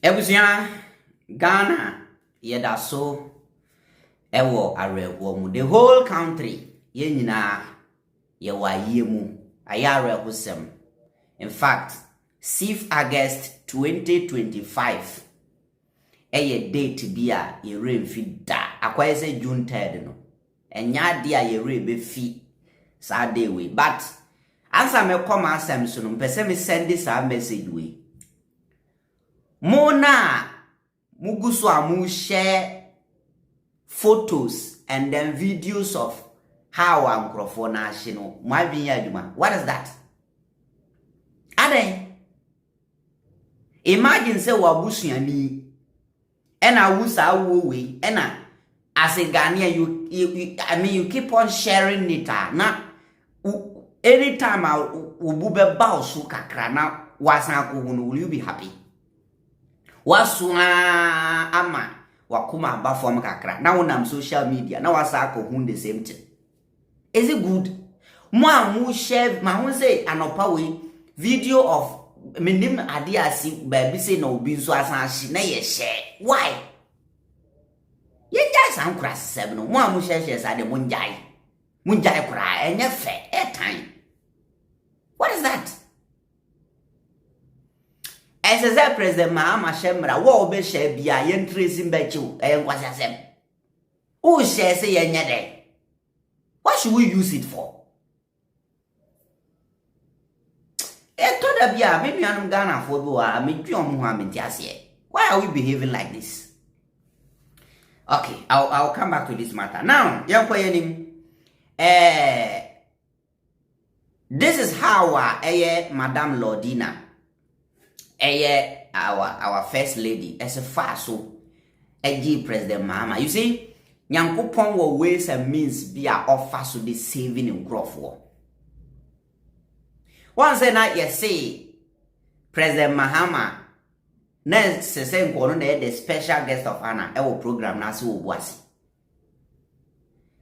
Ebusia Ghana yeda so ewo arewo mu the whole country ye nyina ye waye mu ayare hosem. In fact 6th August 2025 eye date bia ye remfi da akwaye se June 3rd no enya de a ye rebe fi sa day we but answer me come asem so no pese me send this message we Mona muguso amu share photos and then videos of how microphone ashino what is that? Ade imagine say wabusuani ena wusa we ena as a Ghanaian you keep on sharing it na anytime ubube bausu kakra na wasan ko hunu will you be happy? Wasua ama wakuma ba form kakra na wonam social media na wasa ko hun the same thing. Is it good? Mo share ma hun say anopa we video of menim ade asi baby say na obi nso asan hye na ye share. Why? Ye just am kura sebe no mo share sa de munjai kura enye fe time. What is that? As a President Mahama Shemra, what be share be a yen tracing bechu, and was as them. Who share say day? What should we use it for? Maybe I'm Ghana for go. I mean, why are we behaving like this? Okay, I'll come back to this matter. Now, young Koyenim, this is how Madame Lordina. Our first lady as a faso President Mahama. You see, Nyankopon will ways and means be a offer so the saving in Crawford. Once a night you say President Mahama next same the special guest of honor our program Nasu was.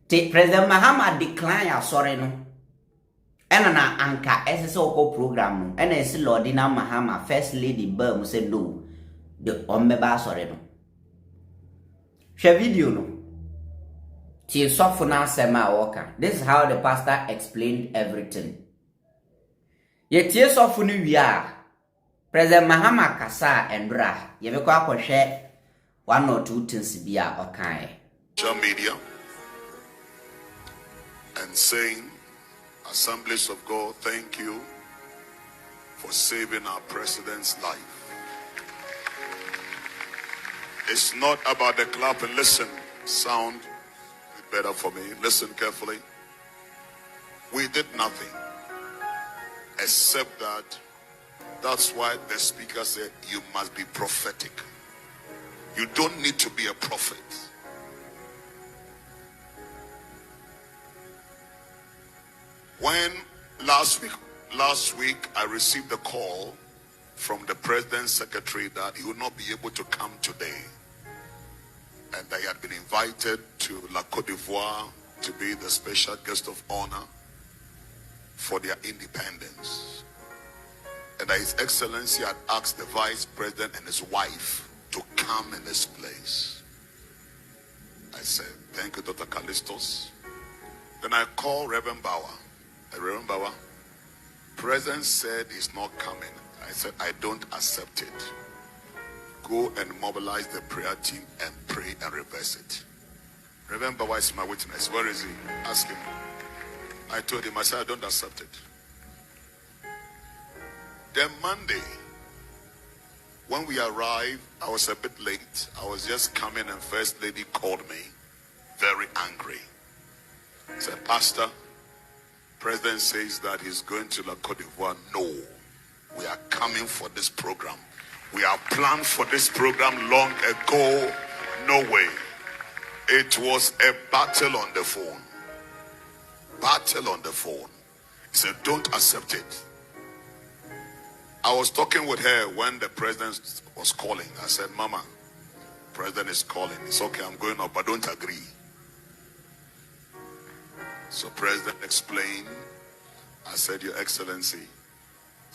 President Mahama decline sorry no. Enana anka SSO program no ena Lordina Mahama first lady Bam said no the ommeba sorry no share video no ti sofo na sema woka. This is how the pastor explained everything. Ye tie sofo no wi a President Mahama kasa endra ye be kwa kwhwe one or two things bia okan social media and saying, Assemblies of God, thank you for saving our president's life. It's not about the clap and listen. Sound better for me. Listen carefully. We did nothing except that. That's why the speaker said you must be prophetic. You don't need to be a prophet. When last week I received a call from the president's secretary that he would not be able to come today, and that he had been invited to La Côte d'Ivoire to be the special guest of honor for their independence, and that His Excellency had asked the Vice President and his wife to come in this place. I said, thank you, Dr. Callistos. Then I called Reverend Bauer. Reverend Bauer, President said he's not coming. I said, I don't accept it. Go and mobilize the prayer team and pray and reverse it. Reverend Bauer is my witness. Where is he? Ask him. I told him, I said, I don't accept it. Then Monday, when we arrived, I was a bit late. I was just coming and First Lady called me, very angry. Said, Pastor, President says that he's going to La Côte d'Ivoire. No, we are coming for this program. We have planned for this program long ago. No way. It was a battle on the phone. Battle on the phone. He said, don't accept it. I was talking with her when the president was calling. I said, Mama, President is calling. It's okay, I'm going up, but don't agree. So President explained. I said, Your Excellency,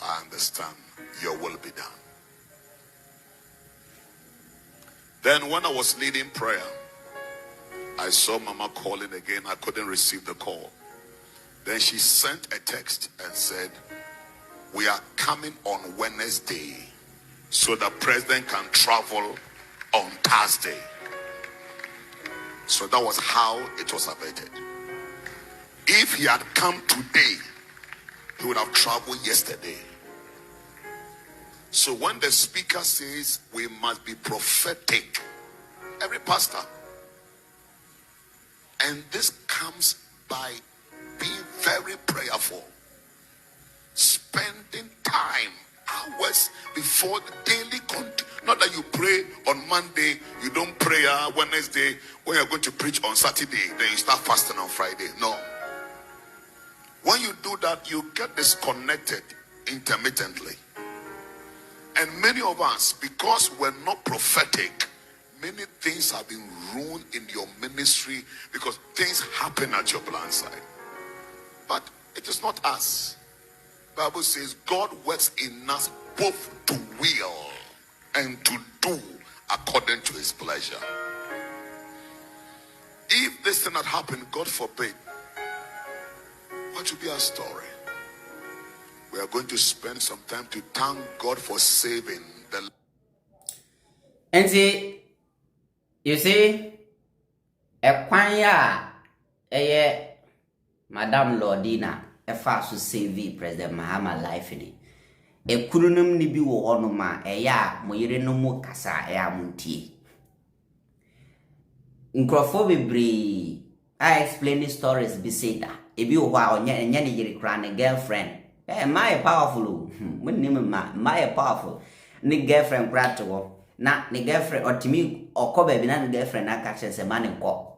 I understand. Your will be done. Then when I was leading prayer, I saw Mama calling again. I couldn't receive the call. Then she sent a text and said, we are coming on Wednesday so the president can travel on Thursday. So that was how it was averted. If he had come today, he would have traveled yesterday. So when the speaker says we must be prophetic, every pastor, and this comes by being very prayerful, spending time, hours before the daily not that you pray on Monday, you don't pray Wednesday, when you're going to preach on Saturday, then you start fasting on Friday. No. When you do that, you get disconnected intermittently. And many of us, because we're not prophetic, many things have been ruined in your ministry because things happen at your blind side. But it is not us. The Bible says God works in us both to will and to do according to his pleasure. If this thing had happened, God forbid, what would be our story? We are going to spend some time to thank God for saving the. And see, you see, a kwanya, Madam Lordina, a fast to save President Mahama life in it. A kurunum ni bi wo hono ma mo yire no mu kasa muntie. Nkrofo bebre I explain stories be say that e bi wo ha onye ne yire kra ne girlfriend my powerful my powerful ne girlfriend kra to wo na ne girlfriend otimi okoba bi na ne girlfriend aka che se ma ne nko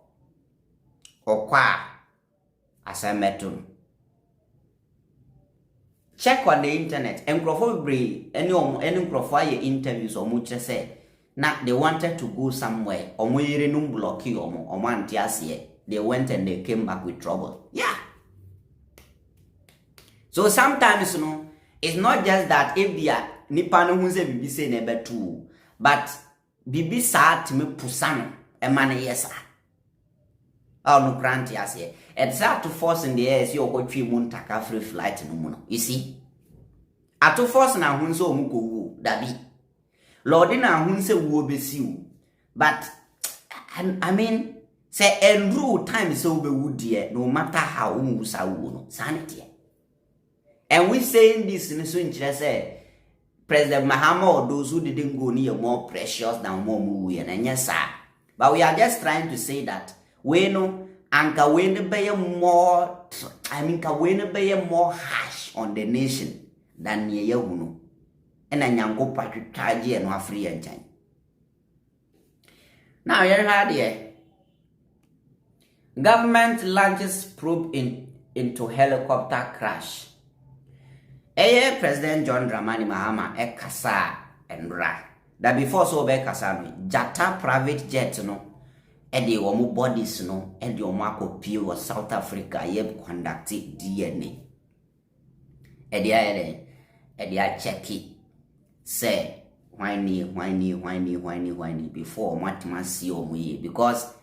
okwa asametum. Check on the internet. Any interviews or much say. Now they wanted to go somewhere. They went and they came back with trouble. Yeah. So sometimes it's not just that if they are nipano hunse bibi say nebe too, but bibi sa me pusano emane yesa. Oh no grant yase. It's hard to force in the air is your country moon taka free flight no muno. You see? At to force na hunso muko dabi. Lordina hunse wo besiu. But I mean say enroll time so be wood no matter how umusa no sanity. And we saying this in so interest say President Mahama or those who didn't go near more precious than more movie and yes sir. But we are just trying to say that we know anka when be more ka when be more harsh on the nation than ye huno. And a yanko patrikaji and no free and time. Now you heard here. Government launches probe into helicopter crash. President John Dramani Mahama kasa and ra. That before so be kasa no Jata private jet no the omo bodies no the omo akopie was South Africa ye conduct DNA. They check it. Say whiny before what must see omo because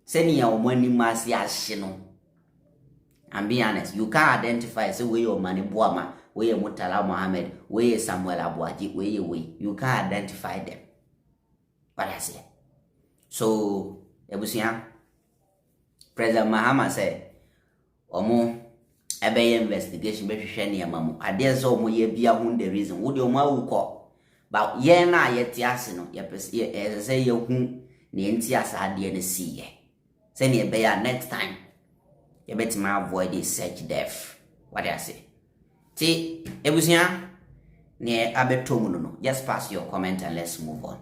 send your money must yashino. And be honest, you can't identify say where your money boama, where your Mutala Mohammed, where Samuel Abuaji, where you can't identify them. What I say. So Ebusia President Mahama said Omo ebe investigation be hwehwe ne amamu ade so omo ye bia hu the reason wo de omo awukọ but ye na ye ti ase no ye pese say ye hu ne nti asa ade ne si ye say ne be ya next time you better avoid this search death. What I say? Ti ebusia ne abetomu no. Just pass your comment and let's move on.